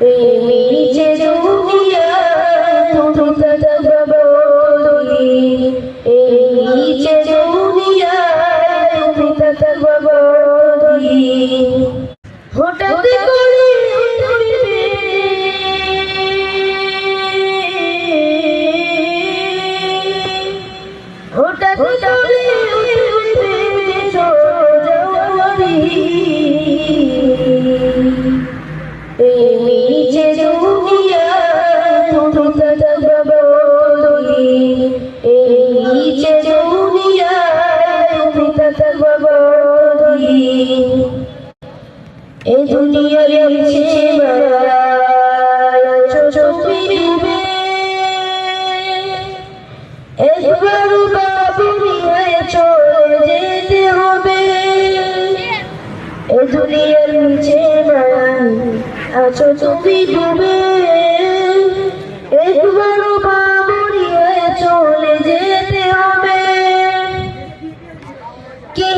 নিচে দুনিয়া তুমি তববলি নিচে দুনিয়া তুমি তববলি হঠাৎ করে হঠাৎ করে নিচে দুনিয়া তুমি তববলি নিচে দুনিয়া তুমি তববলি এই দুনিয়ার নিচে তুমি ডুবে একবার বাবুনি হয়ে চলে যেতে হবে এই দুনিয়ার নিচে আছো তুমি ডুবে একবার বাবুনি হয়ে চলে যেতে হবে কে